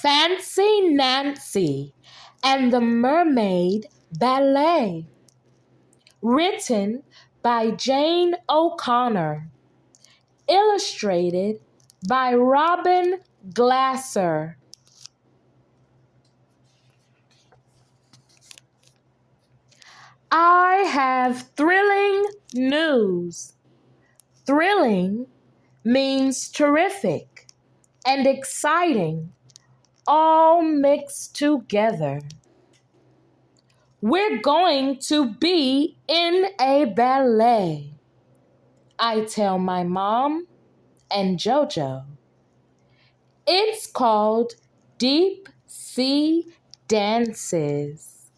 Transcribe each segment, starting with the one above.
Fancy Nancy and the Mermaid Ballet, written by Jane O'Connor, illustrated by Robin Glasser. I have thrilling news. Thrilling means terrific and exciting, all mixed together. We're going to be in a ballet, I tell my mom and JoJo. It's called Deep Sea Dances.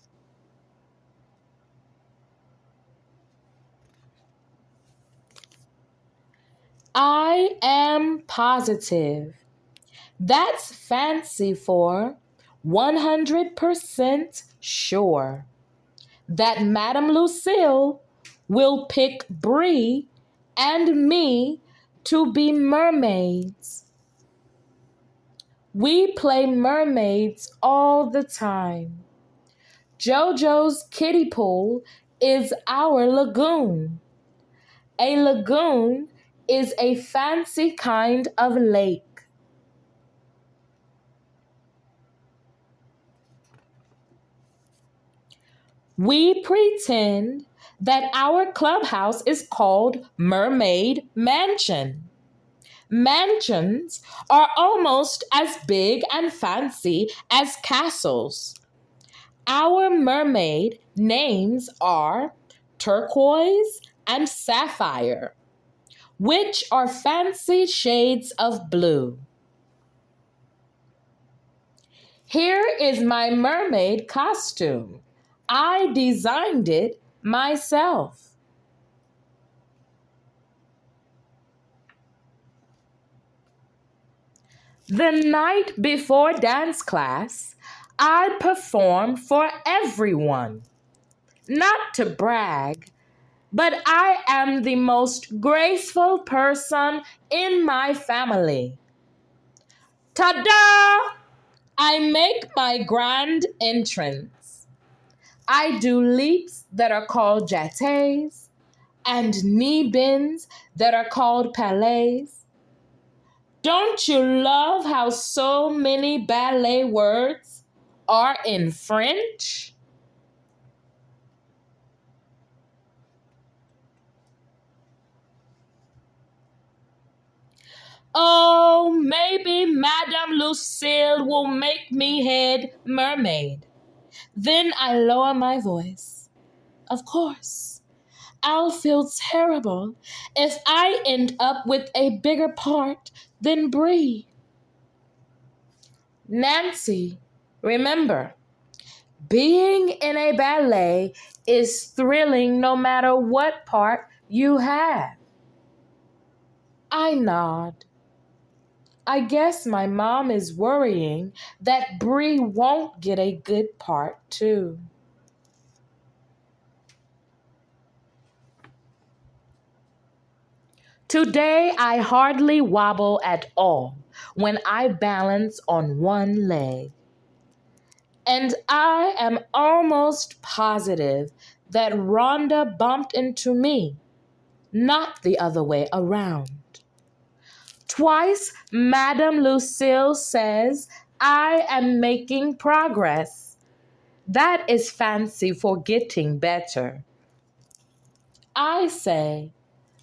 I am positive. That's fancy for 100% sure that Madame Lucille will pick Bree and me to be mermaids. We play mermaids all the time. JoJo's kiddie pool is our lagoon. A lagoon is a fancy kind of lake. We pretend that our clubhouse is called Mermaid Mansion. Mansions are almost as big and fancy as castles. Our mermaid names are Turquoise and Sapphire, which are fancy shades of blue. Here is my mermaid costume. I designed it myself. The night before dance class, I perform for everyone. Not to brag, but I am the most graceful person in my family. Ta-da! I make my grand entrance. I do leaps that are called jetés and knee bends that are called palets. Don't you love how so many ballet words are in French? Oh, maybe Madame Lucille will make me head mermaid. Then I lower my voice. Of course, I'll feel terrible if I end up with a bigger part than Bree. Nancy, remember, being in a ballet is thrilling no matter what part you have. I nod. I guess my mom is worrying that Bree won't get a good part too. Today I hardly wobble at all when I balance on one leg. And I am almost positive that Rhonda bumped into me, not the other way around. Twice, Madame Lucille says I am making progress. That is fancy for getting better. I say,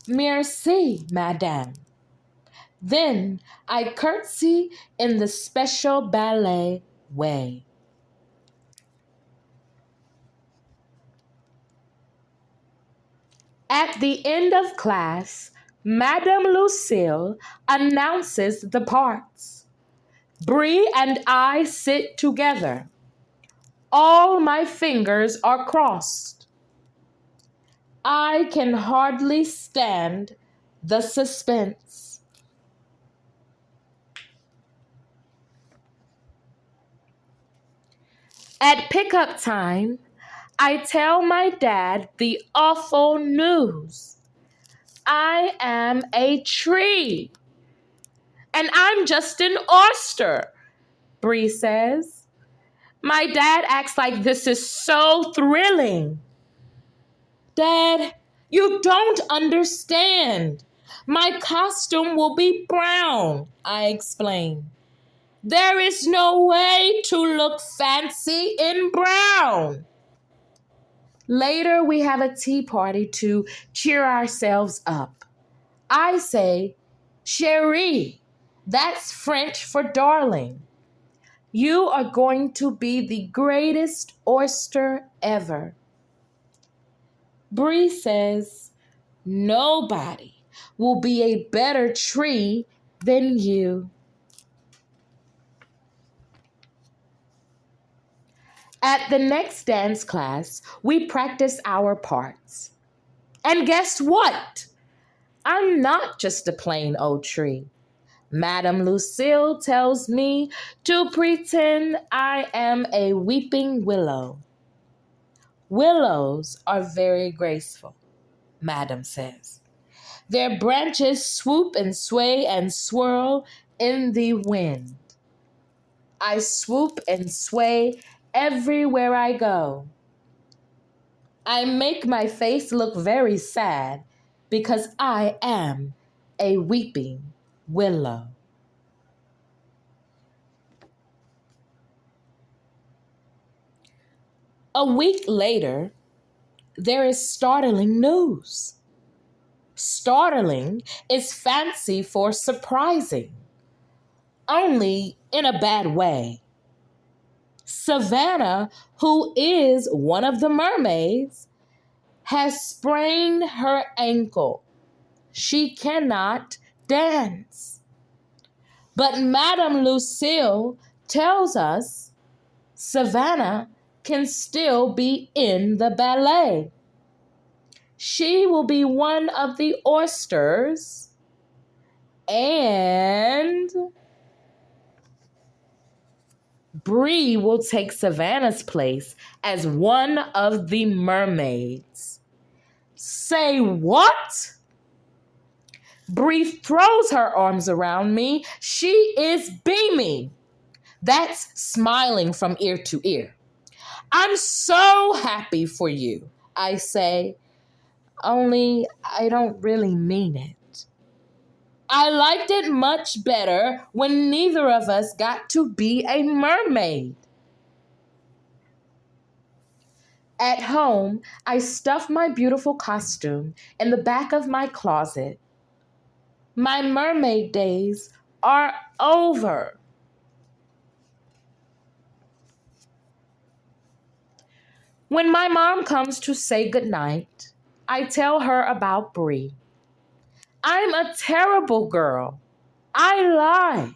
Merci, Madame. Then I curtsy in the special ballet way. At the end of class, Madame Lucille announces the parts. Bree and I sit together. All my fingers are crossed. I can hardly stand the suspense. At pickup time, I tell my dad the awful news. I am a tree, and I'm just an oyster. Bree says. My dad acts like this is so thrilling. Dad, you don't understand. My costume will be brown, I explain. There is no way to look fancy in brown. Later, we have a tea party to cheer ourselves up. I say, chérie, that's French for darling. You are going to be the greatest oyster ever. Bree says, nobody will be a better tree than you. At the next dance class, we practice our parts. And guess what? I'm not just a plain old tree. Madame Lucille tells me to pretend I am a weeping willow. Willows are very graceful, Madame says. Their branches swoop and sway and swirl in the wind. I swoop and sway everywhere I go. I make my face look very sad because I am a weeping willow. A week later, there is startling news. Startling is fancy for surprising, only in a bad way. Savannah, who is one of the mermaids, has sprained her ankle. She cannot dance. But Madame Lucille tells us Savannah can still be in the ballet. She will be one of the oysters, and Bree will take Savannah's place as one of the mermaids. Say what? Bree throws her arms around me. She is beaming. That's smiling from ear to ear. I'm so happy for you, I say, only I don't really mean it. I liked it much better when neither of us got to be a mermaid. At home, I stuff my beautiful costume in the back of my closet. My mermaid days are over. When my mom comes to say goodnight, I tell her about Bree. I'm a terrible girl. I lied.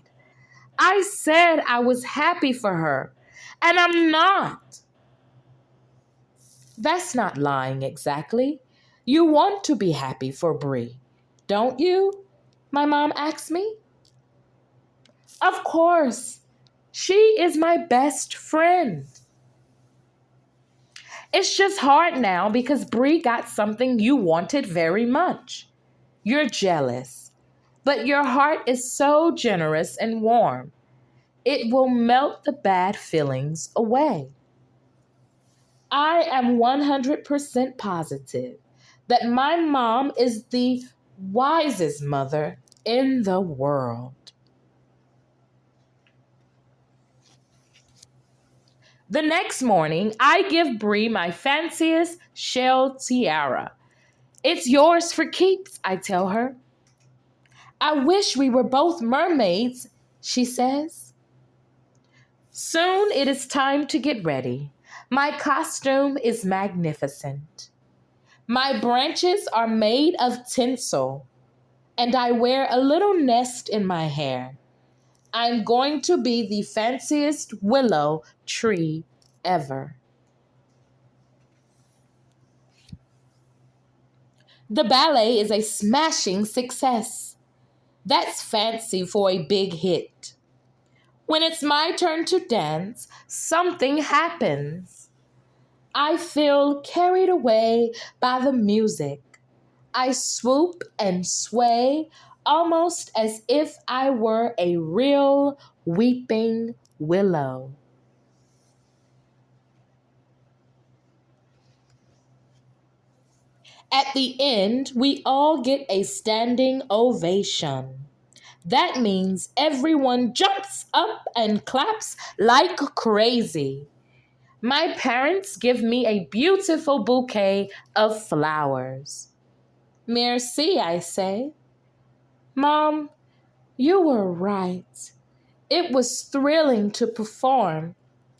I said I was happy for her, and I'm not. That's not lying exactly. You want to be happy for Bree, don't you? My mom asks me. Of course. She is my best friend. It's just hard now because Bree got something you wanted very much. You're jealous, but your heart is so generous and warm. It will melt the bad feelings away. I am 100% positive that my mom is the wisest mother in the world. The next morning, I give Bree my fanciest shell tiara. It's yours for keeps, I tell her. I wish we were both mermaids, she says. Soon it is time to get ready. My costume is magnificent. My branches are made of tinsel, and I wear a little nest in my hair. I'm going to be the fanciest willow tree ever. The ballet is a smashing success. That's fancy for a big hit. When it's my turn to dance, something happens. I feel carried away by the music. I swoop and sway almost as if I were a real weeping willow. At the end, we all get a standing ovation. That means everyone jumps up and claps like crazy. My parents give me a beautiful bouquet of flowers. Merci, I say. Mom, you were right. It was thrilling to perform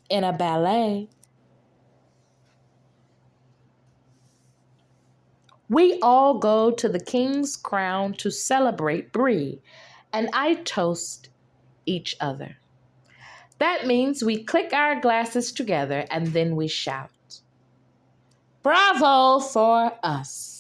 in a ballet. We all go to the King's Crown to celebrate Brie, and I toast each other. That means we click our glasses together and then we shout, Bravo for us!